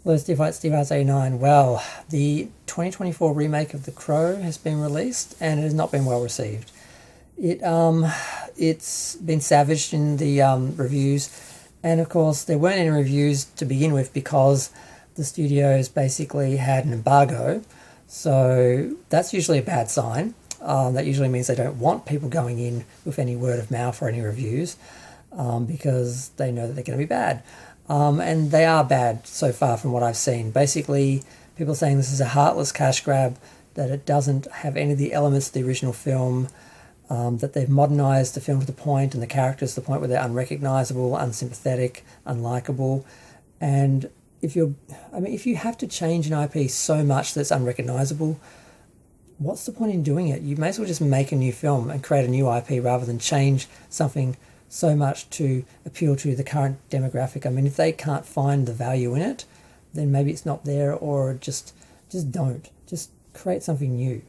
Hello, Steve White, Steve Arts 89. Well, the 2024 remake of The Crow has been released and it has not been well received. It's been savaged in the reviews, and of course there weren't any reviews to begin with because the studios basically had an embargo. So that's usually a bad sign. That usually means they don't want people going in with any word of mouth or any reviews because they know that they're going to be bad. And they are bad so far from what I've seen. Basically, people saying this is a heartless cash grab, that it doesn't have any of the elements of the original film, that they've modernised the film to the point and the characters to the point where they're unrecognisable, unsympathetic, unlikable. And if you have to change an IP so much that it's unrecognisable, what's the point in doing it? You may as well just make a new film and create a new IP rather than change something so much to appeal to the current demographic. I mean, if they can't find the value in it, then maybe it's not there, or just don't. Just create something new.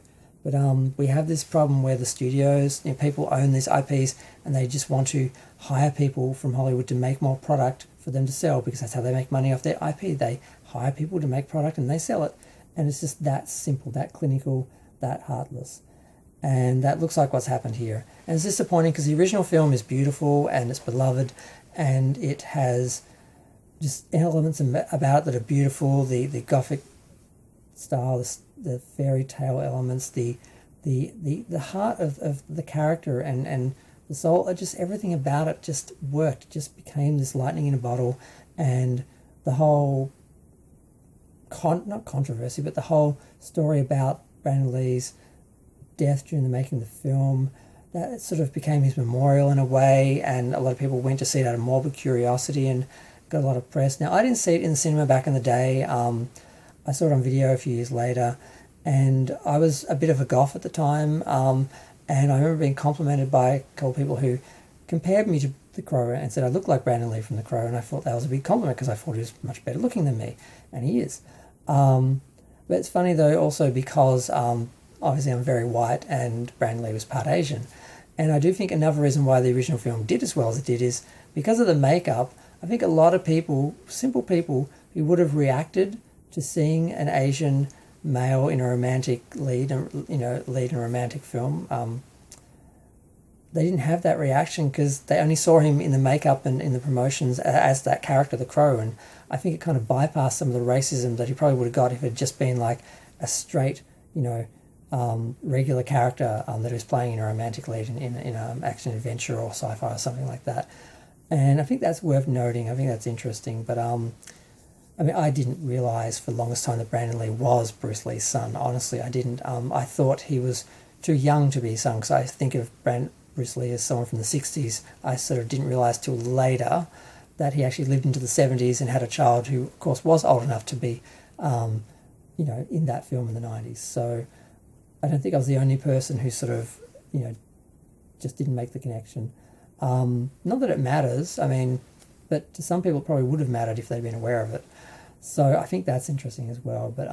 But we have this problem where the studios, people own these IPs and they just want to hire people from Hollywood to make more product for them to sell because that's how they make money off their IP. They hire people to make product and they sell it. And it's just that simple, that clinical, that heartless. And that looks like what's happened here. And it's disappointing because the original film is beautiful and it's beloved and it has just elements about it that are beautiful, the Gothic style, the fairy tale elements, the heart of the character and the soul, just everything about it just worked. It just became this lightning in a bottle, and the whole, not controversy, but the whole story about Brandon Lee's death during the making of the film, that sort of became his memorial in a way, and a lot of people went to see it out of morbid curiosity and got a lot of press. Now, I didn't see it in the cinema back in the day. I saw it on video a few years later, and I was a bit of a goth at the time, and I remember being complimented by a couple of people who compared me to The Crow and said I looked like Brandon Lee from The Crow, and I thought that was a big compliment because I thought he was much better looking than me, and he is. But it's funny though also because obviously I'm very white and Brandon Lee was part Asian. And I do think another reason why the original film did as well as it did is because of the makeup. I think a lot of people, simple people, who would have reacted to seeing an Asian male in a romantic lead in a romantic film, they didn't have that reaction because they only saw him in the makeup and in the promotions as that character, the Crow. And I think it kind of bypassed some of the racism that he probably would have got if it had just been like a straight, regular character that he was playing in a romantic lead in an action adventure or sci-fi or something like that. And I think that's worth noting. I think that's interesting. But I didn't realise for the longest time that Brandon Lee was Bruce Lee's son. Honestly, I didn't. I thought he was too young to be his son because I think of Bruce Lee as someone from the 60s. I sort of didn't realise till later that he actually lived into the 70s and had a child who, of course, was old enough to be, in that film in the 90s. So I don't think I was the only person who sort of, just didn't make the connection. Not that it matters, but to some people it probably would have mattered if they'd been aware of it. So I think that's interesting as well. But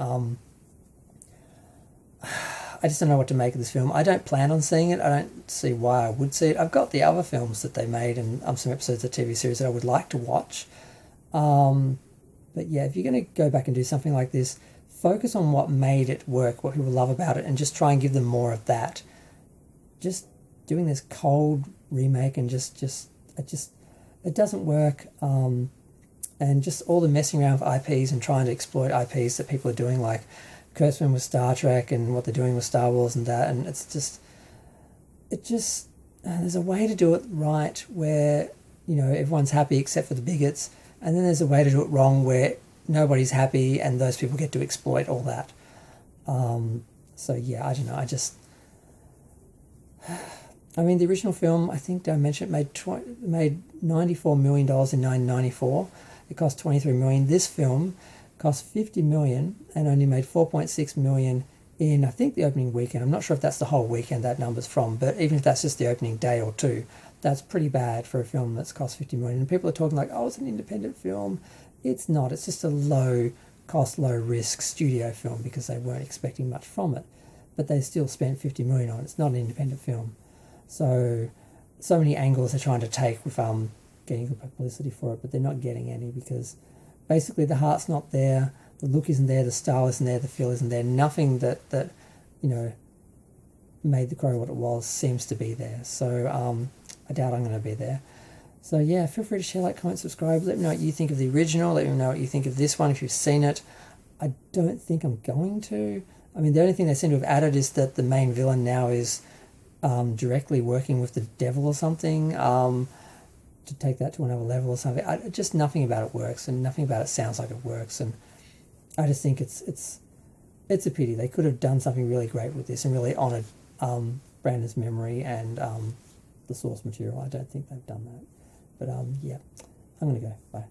I just don't know what to make of this film. I don't plan on seeing it. I don't see why I would see it. I've got the other films that they made and some episodes of the TV series that I would like to watch. But yeah, if you're going to go back and do something like this, focus on what made it work, what people love about it, and just try and give them more of that. Just doing this cold remake and it doesn't work. And just all the messing around with IPs and trying to exploit IPs that people are doing, like Kurtzman with Star Trek and what they're doing with Star Wars and that, and there's a way to do it right where everyone's happy except for the bigots, and then there's a way to do it wrong where nobody's happy and those people get to exploit all that. So yeah, I don't know. The original film, I think I mentioned, made $94 million in 1994. It cost $23 million. This film cost $50 million and only made $4.6 million in, I think, the opening weekend. I'm not sure if that's the whole weekend that number's from, but even if that's just the opening day or two, that's pretty bad for a film that's cost $50 million. And people are talking like, oh, it's an independent film. It's not. It's just a low-cost, low-risk studio film because they weren't expecting much from it. But they still spent $50 million on it. It's not an independent film. So many angles they're trying to take with getting good publicity for it, but they're not getting any because basically the heart's not there, the look isn't there, the style isn't there, the feel isn't there. Nothing that you know made the Crow what it was seems to be there. So I doubt I'm going to be there. So yeah, feel free to share, like, comment, subscribe. Let me know what you think of the original. Let me know what you think of this one if you've seen it. I don't think I'm going to. I mean, the only thing they seem to have added is that the main villain now is directly working with the devil or something, to take that to another level or something. Just nothing about it works, and nothing about it sounds like it works. And I just think it's a pity. They could have done something really great with this and really honoured Brandon's memory and the source material. I don't think they've done that. But yeah, I'm going to go. Bye.